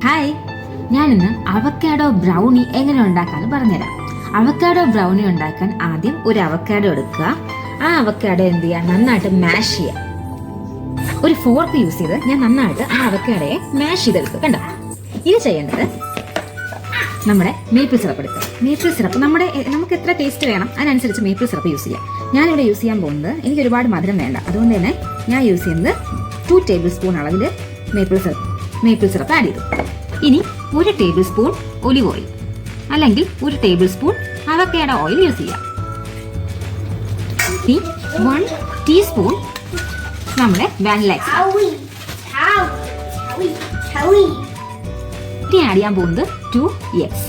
Hi, ഞാനിന്ന് avocado brownie എങ്ങനെ ഉണ്ടാക്കാമെന്ന് പറഞ്ഞുതരാം. അവക്കാഡോ ബ്രൗണി ഉണ്ടാക്കാൻ ആദ്യം ഒരു അവക്കാഡോ എടുക്കുക. ആ അവക്കാഡോ എന്ത് ചെയ്യുക, നന്നായിട്ട് മാഷ് ചെയ്യുക. ഒരു ഫോർക്ക് യൂസ് ചെയ്ത് ഞാൻ നന്നായിട്ട് ആ അവക്കാഡോയെ മാഷ് ചെയ്തെടുക്കുക. കണ്ടോ, ഇത് ചെയ്യേണ്ടത് നമ്മുടെ മേപ്പിൾ സിറപ്പ് എടുക്കുക. മേപ്പിൾ സിറപ്പ് നമുക്ക് എത്ര ടേസ്റ്റ് വേണം അതിനനുസരിച്ച് മേപ്പിൾ സിറപ്പ് യൂസ് ചെയ്യാം. ഞാനിവിടെ യൂസ് ചെയ്യാൻ പോകുന്നത് എനിക്ക് ഒരുപാട് മധുരം വേണ്ട, അതുകൊണ്ട് തന്നെ ഞാൻ യൂസ് ചെയ്യുന്നത് 2 ടേബിൾ സ്പൂൺ അളവിൽ മേപ്പിൾ സിറപ്പ് ആഡ് ചെയ്തു. ഇനി 1 ടേബിൾ സ്പൂൺ ഒലിവ് ഓയിൽ അല്ലെങ്കിൽ 1 table spoon avocado oil use ചെയ്യാം. ഇനി 1 ടീസ്പൂൺ നമ്മുടെ വാനില എക്സ്ട്രാക്ട്. ഇനി ആഡ് ചെയ്യാൻ പോകുന്നത് 2 eggs.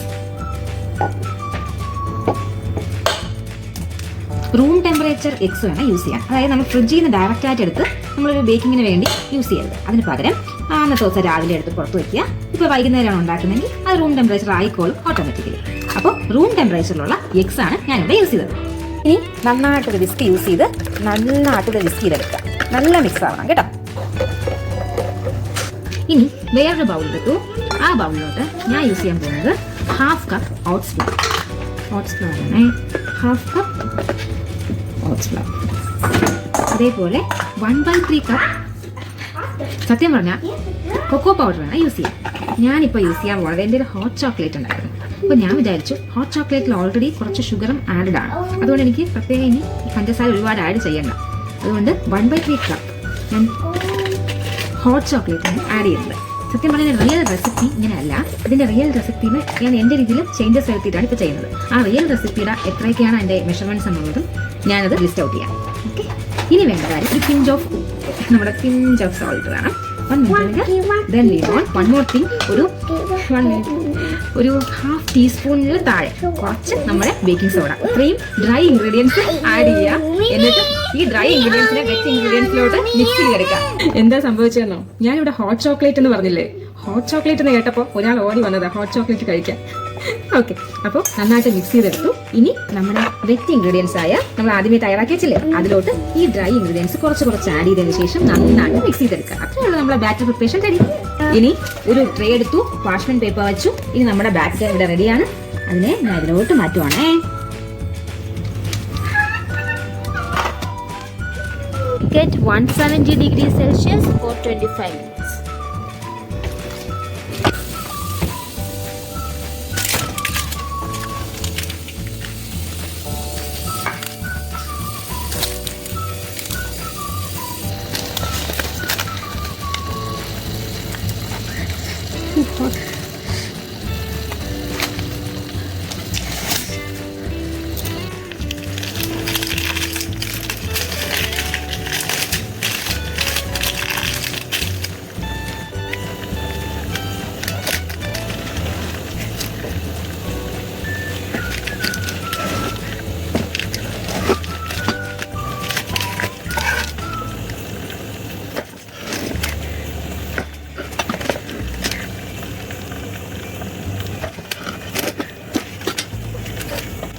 റൂം ടെമ്പറേച്ചർ എഗ്സ് വേണം യൂസ് ചെയ്യാൻ. അതായത് നമ്മൾ ഫ്രിഡ്ജിൽ നിന്ന് ഡയറക്റ്റ് ആയിട്ട് എടുത്ത് നമ്മളൊരു ബേക്കിങ്ങിന് വേണ്ടി യൂസ് ചെയ്യരുത്. അതിന് പകരം അന്നത്തെ ദിവസം രാവിലെ എടുത്ത് പുറത്ത് വയ്ക്കുക. ഇപ്പോൾ വൈകുന്നേരമാണ് ഉണ്ടാക്കുന്നതെങ്കിൽ അത് റൂം ടെമ്പറേച്ചർ ആയിക്കോളും ഓട്ടോമാറ്റിക്കലി. അപ്പോൾ റൂം ടെമ്പറേച്ചറിലുള്ള എഗ്സ് ആണ് ഞാനിവിടെ യൂസ് ചെയ്തത്. ഇനി നന്നായിട്ടൊരു വിസ്ക് യൂസ് ചെയ്ത് നന്നായിട്ടൊരു വിസ്ക് ചെയ്തെടുക്കുക. നല്ല മിക്സ് ആവണം കേട്ടോ. ഇനി വേറൊരു ബൗൾ എടുത്തു. ആ ബൗളിലോട്ട് ഞാൻ യൂസ് ചെയ്യാൻ പോകുന്നത് 1/2 cup oats flower. Oats flower ആണ് 1/2 കപ്പ് ഓട്സ് ഫ്ലവർ. അതേപോലെ 1/3 കപ്പ്, സത്യം പറഞ്ഞാൽ കൊക്കോ പൗഡർ വേണം യൂസ് ചെയ്യാൻ. ഞാനിപ്പോൾ യൂസ് ചെയ്യാൻ പോകുന്നത് എൻ്റെ ഒരു ഹോട്ട് ചോക്ലേറ്റ് ഉണ്ടായിരുന്നു. അപ്പോൾ ഞാൻ വിചാരിച്ചു ഹോട്ട് ചോക്ലേറ്റിൽ ഓൾറെഡി കുറച്ച് ഷുഗറും ആഡഡ് ആണ്, അതുകൊണ്ട് എനിക്ക് പ്രത്യേകം ഇനി പഞ്ചസാര ഒരുപാട് ആഡ് ചെയ്യണ്ട. അതുകൊണ്ട് 1/3 കപ്പ് ഞാൻ ഹോട്ട് ചോക്ലേറ്റാണ് ആഡ് ചെയ്യുന്നത്. സത്യം പറഞ്ഞാൽ റിയൽ റെസിപ്പി ഇങ്ങനെയല്ല. ഇതിൻ്റെ റിയൽ റെസിപ്പിന്ന് ഞാൻ എൻ്റെ രീതിയിൽ ചേഞ്ചസ് വരുത്തിയിട്ടാണ് ഇപ്പോൾ ചെയ്യുന്നത്. ആ റിയൽ റെസിപ്പിയുടെ എത്രയൊക്കെയാണ് എൻ്റെ മെഷർമെൻറ്റ്സ് എന്നുള്ളതും ഞാനത് ലിസ്റ്റ് ഔട്ട് ചെയ്യാം. ഓക്കെ, ഇനി വേണ്ട കാര്യം ഒരു പിഞ്ച് ഓഫ് സോൾട്ട് വേണം. 1 minute. Then we want 1 more thing, ഒരു 1/2 ടീസ്പൂണിൽ താഴെ കുറച്ച് നമ്മുടെ ബേക്കിംഗ് സോഡ. ഇത്രയും ഡ്രൈ ഇൻഗ്രീഡിയൻസ് ആഡ് ചെയ്യുക. എന്നിട്ട് ഈ ഡ്രൈ ഇൻഗ്രീഡിയൻസിനെ വെറ്റ് ഇൻഗ്രീഡിയൻസിലോട്ട് മിക്സ് ചെയ്തെടുക്കാം. എന്താ സംഭവിച്ചതെന്നോ, ഞാനിവിടെ ഹോട്ട് ചോക്ലേറ്റ് എന്ന് പറഞ്ഞില്ലേ, ഹോട്ട് ചോക്ലേറ്റ് എന്ന് കേട്ടപ്പോൾ ഒരാൾ ഓടി വന്നതാ ഹോട്ട് ചോക്ലേറ്റ് കഴിക്കാൻ. ഓക്കെ, അപ്പോൾ നന്നായിട്ട് മിക്സ് ചെയ്തെടുത്തു. ഇനി നമ്മുടെ വെറ്റ് ഇൻഗ്രീഡിയൻസ് ആയ നമ്മൾ ആദ്യമേ തയ്യാറാക്കി വെച്ചില്ലേ, അതിലോട്ട് ഈ ഡ്രൈ ഇൻഗ്രീഡിയൻസ് കുറച്ച് ആഡ് ചെയ്തതിനു ശേഷം നന്നായിട്ട് മിക്സ് ചെയ്തെടുക്കുക. അത്രയുള്ള നമ്മളെ ബാറ്റർ പ്രിപ്പറേഷൻ റെഡി. ഇനി ഒരു ട്രേ എടുത്തു, പാർച്ച്മെന്റ് പേപ്പർ വെച്ചു. ഇനി നമ്മുടെ ബാറ്റർ ഇവിടെ റെഡിയാണ്. അതിനെ ഞാൻ ഇതിലോട്ട് മാറ്റുവാണേ. Get 170 degrees Celsius for 25 minutes.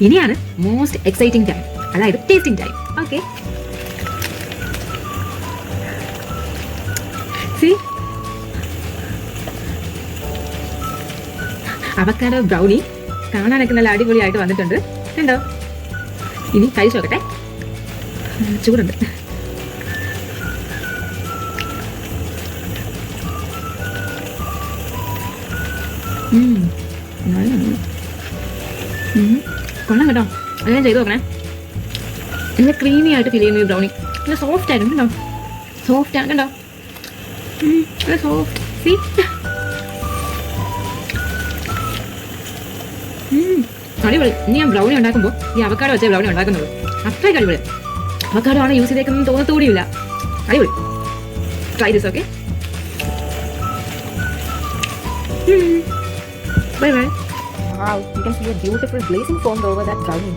ഇനിയാണ് മോസ്റ്റ് എക്സൈറ്റിംഗ് ടൈം, അതായത് tasting time. Okay, avocado brownie കാണാനൊക്കെ നല്ല അടിപൊളിയായിട്ട് വന്നിട്ടുണ്ട്. കണ്ടോ? ഇനി കഴിച്ചു നോക്കട്ടെ. ചൂടുണ്ട്. കൊള്ളാം കേട്ടോ. അത് ഞാൻ ചെയ്ത് നോക്കണേ. നല്ല ക്രീമി ആയിട്ട് ഫീൽ ചെയ്യുന്നു ഈ ബ്രൗണി. നല്ല സോഫ്റ്റ് ആയിരുന്നു കേട്ടോ. സോഫ്റ്റ് ആണ് കണ്ടോ, നല്ല സോഫ്റ്റ്. അടിപൊളി. ഇനി ഞാൻ ബ്രൗണി ഉണ്ടാക്കുമ്പോൾ ഈ അവക്കാഡോ വെച്ച ബ്രൗണി ഉണ്ടാക്കുന്നുള്ളൂ. അത്രയ്ക്ക് അടിപൊളി. അവക്കാഡോ ആണ് യൂസ് ചെയ്തേക്കുന്നത് തോന്നത്തുകൂടിയില്ല. അടിപൊളി. Try this. Okay, bye bye. Wow, you can see a beautiful blazing foam over that brownie.